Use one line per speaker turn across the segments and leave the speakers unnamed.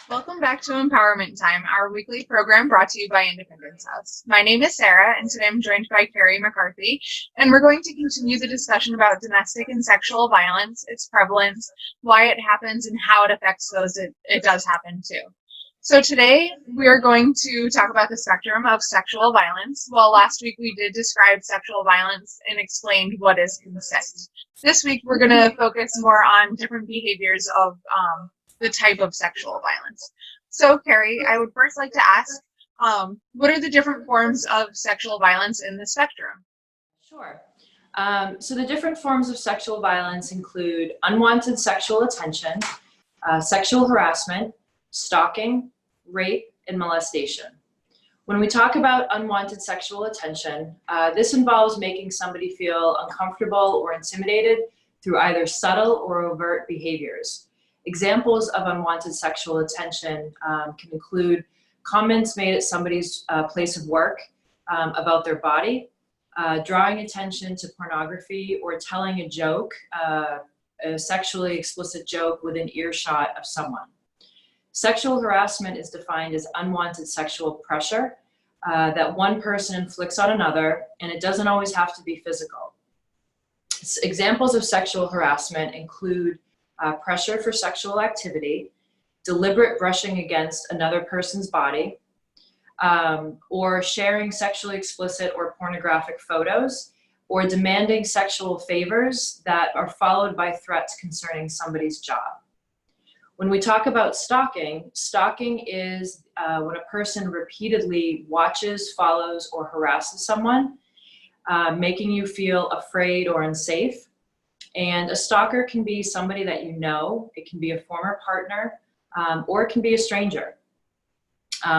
Welcome back to Empowerment Time, our weekly program brought to you by Independence House. My name is Sarah, and today I'm joined by Carrie McCarthy, and we're going to continue the discussion about domestic and sexual violence, its prevalence, why it happens, and how it affects those it does happen to. So today we are going to talk about the spectrum of sexual violence. Well, last week we did describe sexual violence and explained what is consent. This week we're going to focus more on different behaviors of the type of sexual violence. So, Carrie, I would first like to ask, what are the different forms of sexual violence in the spectrum?
Sure. So the different forms of sexual violence include unwanted sexual attention, sexual harassment, stalking, rape, and molestation. When we talk about unwanted sexual attention, this involves making somebody feel uncomfortable or intimidated through either subtle or overt behaviors. Examples of unwanted sexual attention can include comments made at somebody's place of work about their body, drawing attention to pornography, or telling a joke, a sexually explicit joke within earshot of someone. Sexual harassment is defined as unwanted sexual pressure that one person inflicts on another, and it doesn't always have to be physical. Examples of sexual harassment include pressure for sexual activity, deliberate brushing against another person's body, or sharing sexually explicit or pornographic photos, or demanding sexual favors that are followed by threats concerning somebody's job. When we talk about stalking, stalking is when a person repeatedly watches, follows, or harasses someone, making you feel afraid or unsafe. And a stalker can be somebody that you know, it can be a former partner, or it can be a stranger.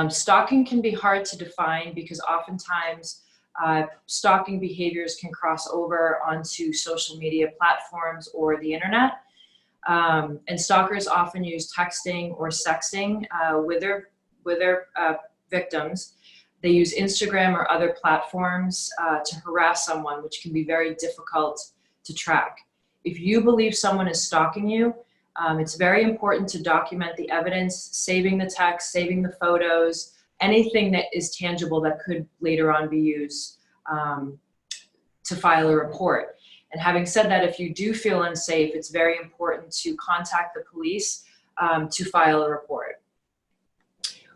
Stalking can be hard to define because oftentimes stalking behaviors can cross over onto social media platforms or the internet. And stalkers often use texting or sexting with their victims. They use Instagram or other platforms to harass someone, which can be very difficult to track. If you believe someone is stalking you, it's very important to document the evidence, saving the text, saving the photos, anything that is tangible that could later on be used to file a report. And having said that, if you do feel unsafe, it's very important to contact the police to file a report.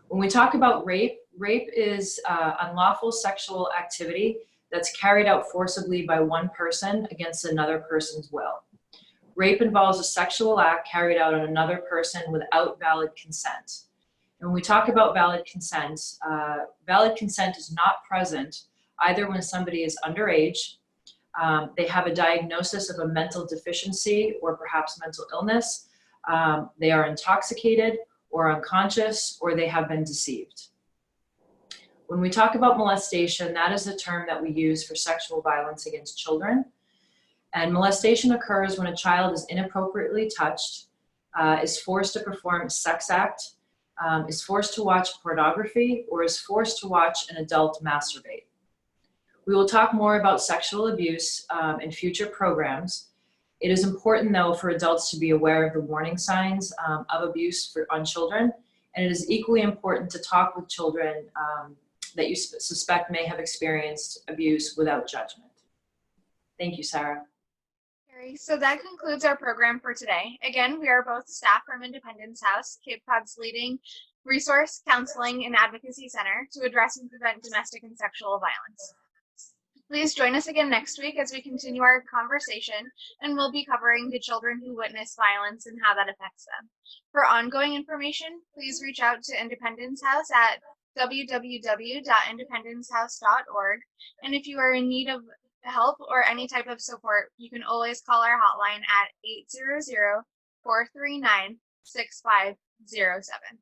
When we talk about rape, rape is unlawful sexual activity that's carried out forcibly by one person against another person's will. Rape involves a sexual act carried out on another person without valid consent. And when we talk about valid consent is not present either when somebody is underage, they have a diagnosis of a mental deficiency or perhaps mental illness, they are intoxicated or unconscious, or they have been deceived. When we talk about molestation, that is the term that we use for sexual violence against children. And molestation occurs when a child is inappropriately touched, is forced to perform a sex act, is forced to watch pornography, or is forced to watch an adult masturbate. We will talk more about sexual abuse in future programs. It is important, though, for adults to be aware of the warning signs of abuse on children, and it is equally important to talk with children that you suspect may have experienced abuse without judgment. Thank you, Sarah.
So that concludes our program for today. Again, we are both staff from Independence House, Cape Cod's leading resource, counseling, and advocacy center to address and prevent domestic and sexual violence. Please join us again next week as we continue our conversation, and we'll be covering the children who witness violence and how that affects them. For ongoing information, please reach out to Independence House at www.independencehouse.org. And if you are in need of help or any type of support, you can always call our hotline at 800-439-6507.